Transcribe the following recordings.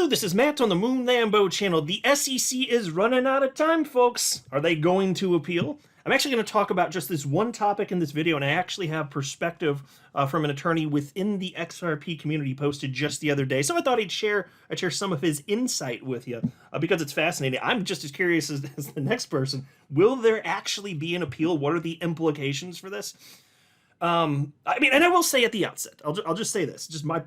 this is Matt on the Moon Lambo channel. The SEC is running out of time, folks. Are they going to appeal? I'm actually going to talk about just this one topic in this video, and I actually have perspective from an attorney within the XRP community posted just the other day. So I thought I'd share some of his insight with you because it's fascinating. I'm just as curious as the next person. Will there actually be an appeal? What are the implications for this? I mean, and I will say at the outset, I'll just say this, just my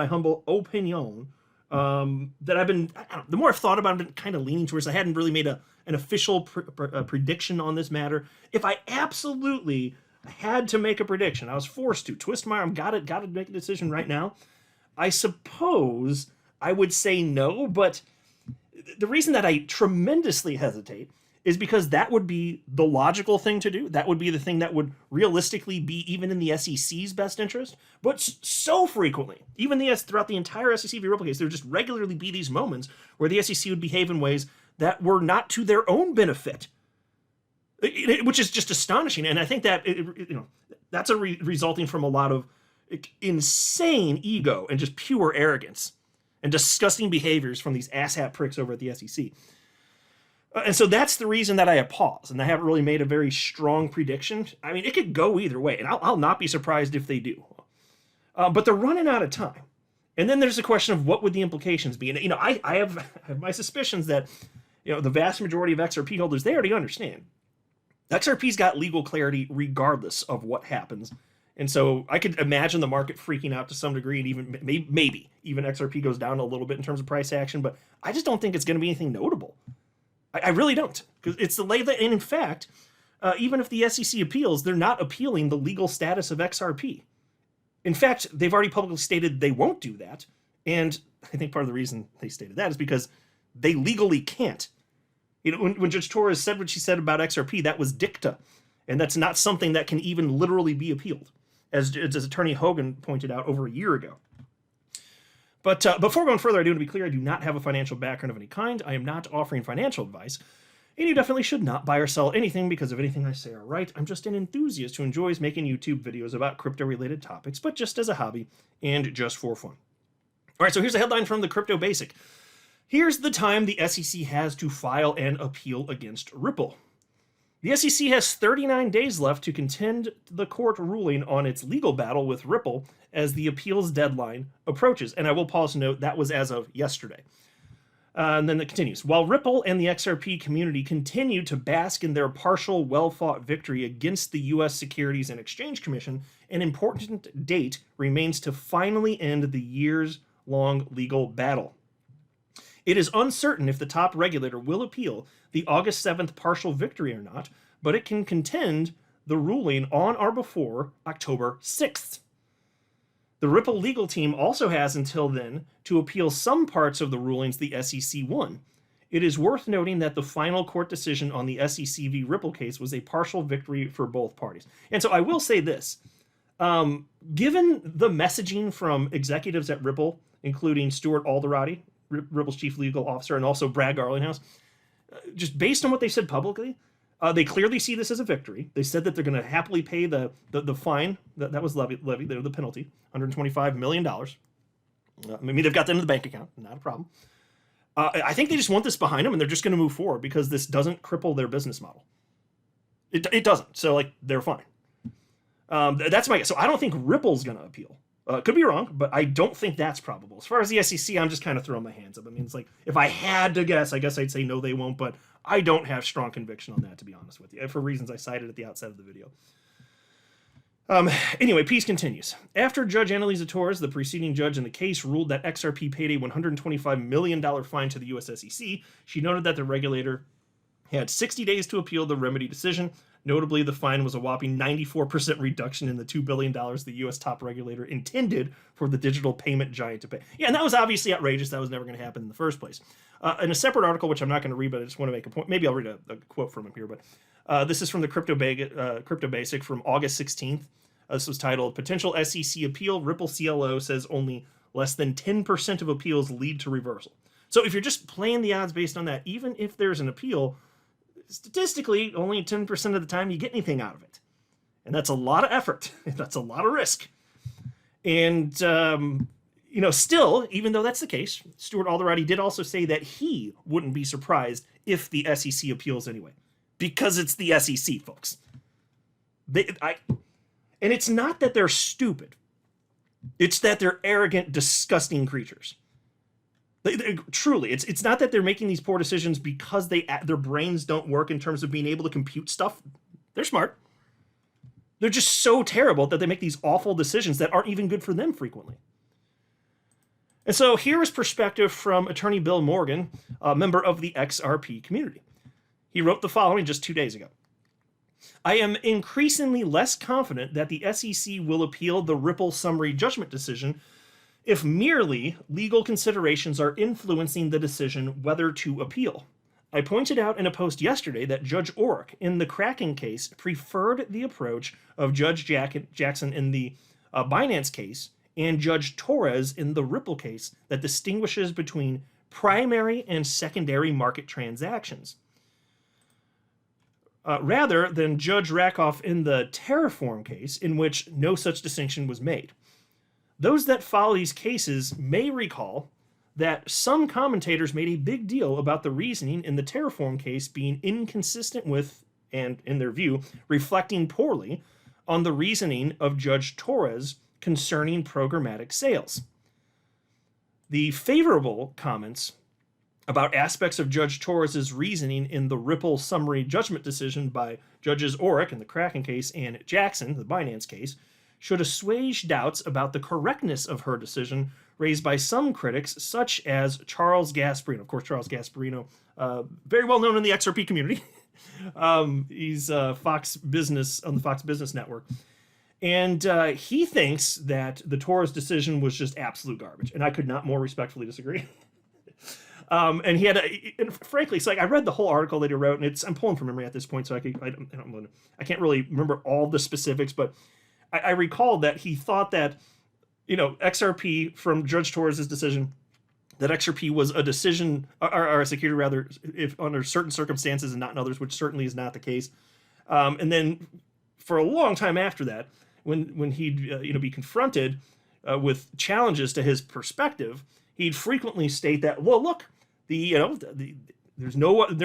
humble opinion, that I've been, the more I've thought about it, I've been kind of leaning towards, I hadn't really made an official prediction on this matter. If I absolutely had to make a prediction, I was forced to twist my arm, got to make a decision right now, I suppose I would say no, but the reason that I tremendously hesitate is because that would be the logical thing to do. That would be the thing that would realistically be even in the SEC's best interest. But so frequently, even throughout the entire SEC v. Ripple case, there would just regularly be these moments where the SEC would behave in ways that were not to their own benefit, which is just astonishing. And I think that that's resulting from a lot of insane ego and just pure arrogance and disgusting behaviors from these asshat pricks over at the SEC. And so that's the reason that I have paused, and I haven't really made a very strong prediction. I mean, it could go either way, and I'll not be surprised if they do. But they're running out of time. And then there's the question of what would the implications be. And, I have my suspicions that, the vast majority of XRP holders, they already understand. XRP's got legal clarity regardless of what happens. And so I could imagine the market freaking out to some degree, and even maybe even XRP goes down a little bit in terms of price action, but I just don't think it's going to be anything notable. I really don't, because it's the lay that, and in fact, even if the SEC appeals, they're not appealing the legal status of XRP. In fact, they've already publicly stated they won't do that, and I think part of the reason they stated that is because they legally can't. When Judge Torres said what she said about XRP, that was dicta, and that's not something that can even literally be appealed, as Attorney Hogan pointed out over a year ago. But before going further, I do want to be clear, I do not have a financial background of any kind. I am not offering financial advice, and you definitely should not buy or sell anything because of anything I say are right. I'm just an enthusiast who enjoys making YouTube videos about crypto-related topics, but just as a hobby and just for fun. All right, so here's a headline from the Crypto Basic. Here's the time the SEC has to file an appeal against Ripple. The SEC has 39 days left to contend the court ruling on its legal battle with Ripple as the appeals deadline approaches. And I will pause to note that was as of yesterday. And then it continues. While Ripple and the XRP community continue to bask in their partial, well-fought victory against the U.S. Securities and Exchange Commission, an important date remains to finally end the years-long legal battle. It is uncertain if the top regulator will appeal the August 7th partial victory or not, but it can contend the ruling on or before October 6th. The Ripple legal team also has until then to appeal some parts of the rulings the SEC won. It is worth noting that the final court decision on the SEC v. Ripple case was a partial victory for both parties. And so I will say this, given the messaging from executives at Ripple, including Stuart Alderati, Ripple's chief legal officer, and also Brad Garlinghouse, just based on what they said publicly, they clearly see this as a victory. They said that they're going to happily pay the fine that was levied, the penalty, $125 million. I mean, they've got that in the bank account, not a problem. I think they just want this behind them, and they're just going to move forward because this doesn't cripple their business model. It doesn't. So, they're fine. That's my guess. So I don't think Ripple's going to appeal. Could be wrong, but I don't think that's probable. As far as the SEC, I'm just kind of throwing my hands up. I mean, it's if I had to guess, I guess I'd say no, they won't, but I don't have strong conviction on that, to be honest with you, for reasons I cited at the outset of the video. Anyway, piece continues. After Judge Annalisa Torres, the preceding judge in the case, ruled that XRP paid a $125 million fine to the US SEC, she noted that the regulator had 60 days to appeal the remedy decision. Notably, the fine was a whopping 94% reduction in the $2 billion the U.S. top regulator intended for the digital payment giant to pay. Yeah, and that was obviously outrageous. That was never going to happen in the first place. In a separate article, which I'm not going to read, but I just want to make a point. Maybe I'll read a quote from him here, but this is from the Crypto Basic from August 16th. This was titled, Potential SEC Appeal, Ripple CLO says only less than 10% of appeals lead to reversal. So if you're just playing the odds based on that, even if there's an appeal, statistically, only 10% of the time you get anything out of it. And that's a lot of effort. That's a lot of risk. And Still, even though that's the case, Stuart Alderati did also say that he wouldn't be surprised if the SEC appeals anyway, because it's the SEC, folks. And it's not that they're stupid. It's that they're arrogant, disgusting creatures. Truly, it's not that they're making these poor decisions because their brains don't work in terms of being able to compute stuff. They're smart. They're just so terrible that they make these awful decisions that aren't even good for them frequently. And so here is perspective from attorney Bill Morgan, a member of the XRP community. He wrote the following just 2 days ago. I am increasingly less confident that the SEC will appeal the Ripple summary judgment decision if merely legal considerations are influencing the decision whether to appeal. I pointed out in a post yesterday that Judge Orrick in the Kraken case preferred the approach of Judge Jackson in the Binance case and Judge Torres in the Ripple case that distinguishes between primary and secondary market transactions, rather than Judge Rakoff in the Terraform case, in which no such distinction was made. Those that follow these cases may recall that some commentators made a big deal about the reasoning in the Terraform case being inconsistent with, and in their view, reflecting poorly on the reasoning of Judge Torres concerning programmatic sales. The favorable comments about aspects of Judge Torres' reasoning in the Ripple summary judgment decision by Judges Orrick in the Kraken case and Jackson, the Binance case, should assuage doubts about the correctness of her decision raised by some critics, such as Charles Gasparino. Of course, Charles Gasparino, very well known in the XRP community. He's Fox Business on the Fox Business Network. And he thinks that the Torres decision was just absolute garbage. And I could not more respectfully disagree. And he had and frankly, it's like I read the whole article that he wrote, and I'm pulling from memory at this point, so I can't really remember all the specifics, but I recall that he thought that, XRP, from Judge Torres' decision, that XRP was a decision, or a security rather, if under certain circumstances and not in others, which certainly is not the case. And then for a long time after that, when he'd be confronted with challenges to his perspective, he'd frequently state that, well, look, there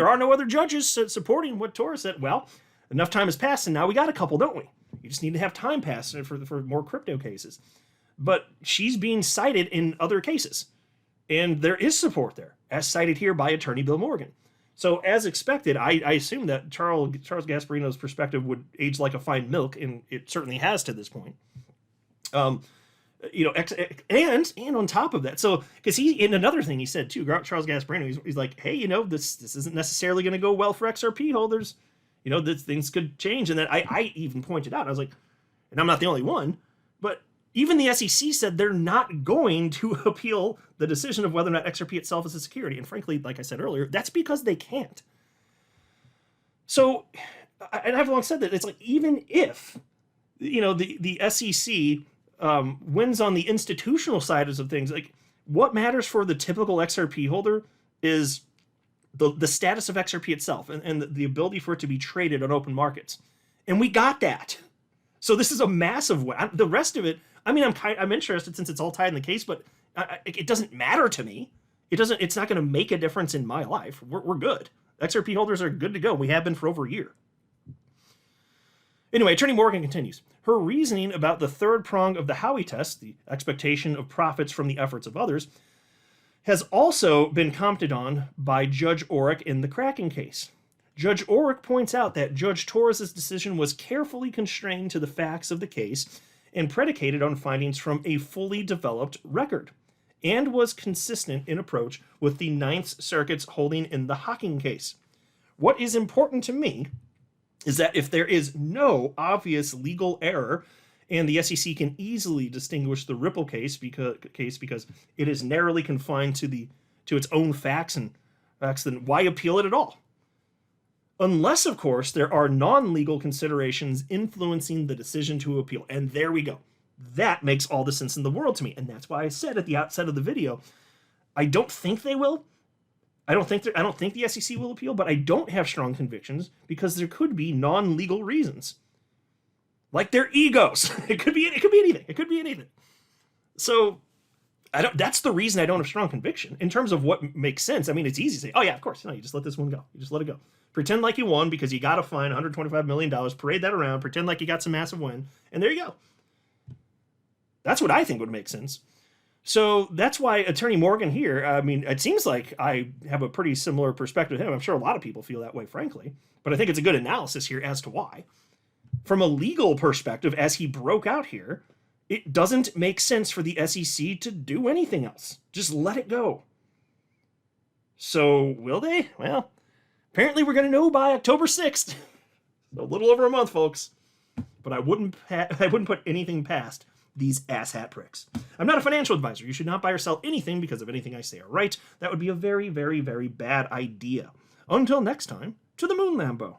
are no other judges supporting what Torres said. Well, enough time has passed, and now we got a couple, don't we? You just need to have time pass for more crypto cases. But she's being cited in other cases, and there is support there, as cited here by attorney Bill Morgan. So as expected, I assume that Charles Gasparino's perspective would age like a fine milk, and it certainly has to this point. And on top of that, so because in another thing he said too, Charles Gasparino, he's like, hey, this isn't necessarily going to go well for XRP holders. That things could change. And then I even pointed out, I was like, and I'm not the only one, but even the SEC said they're not going to appeal the decision of whether or not XRP itself is a security. And frankly, like I said earlier, that's because they can't. So, and I've long said that it's like, even if, the SEC wins on the institutional side of things, like what matters for the typical XRP holder is the status of XRP itself and the ability for it to be traded on open markets. And we got that. So this is a massive win. The rest of it, I'm interested since it's all tied in the case, but it doesn't matter to me. It's not going to make a difference in my life. We're good. XRP holders are good to go. We have been for over a year. Anyway, Attorney Morgan continues. Her reasoning about the third prong of the Howey test, the expectation of profits from the efforts of others, has also been commented on by Judge Orrick in the Kraken case. Judge Orrick points out that Judge Torres' decision was carefully constrained to the facts of the case and predicated on findings from a fully developed record, and was consistent in approach with the Ninth Circuit's holding in the Hawking case. What is important to me is that if there is no obvious legal error, and the SEC can easily distinguish the Ripple case because it is narrowly confined to its own facts, then why appeal it at all? Unless, of course, there are non-legal considerations influencing the decision to appeal. And there we go. That makes all the sense in the world to me. And that's why I said at the outset of the video, I don't think they will. I don't think the SEC will appeal, but I don't have strong convictions because there could be non-legal reasons. Like their egos. It could be anything. So That's the reason I don't have strong conviction in terms of what makes sense. I mean, it's easy to say, oh yeah, of course, you just let this one go. You just let it go. Pretend like you won because you got a fine, $125 million, parade that around, pretend like you got some massive win, and there you go. That's what I think would make sense. So that's why Attorney Morgan here, I mean, it seems like I have a pretty similar perspective to him. I'm sure a lot of people feel that way, frankly, but I think it's a good analysis here as to why. From a legal perspective, as he broke out here, it doesn't make sense for the SEC to do anything else. Just let it go. So will they? Well, apparently we're going to know by October 6th. A little over a month, folks. But I wouldn't put anything past these asshat pricks. I'm not a financial advisor. You should not buy or sell anything because of anything I say or write. That would be a very, very, very bad idea. Until next time, to the moon, Lambo.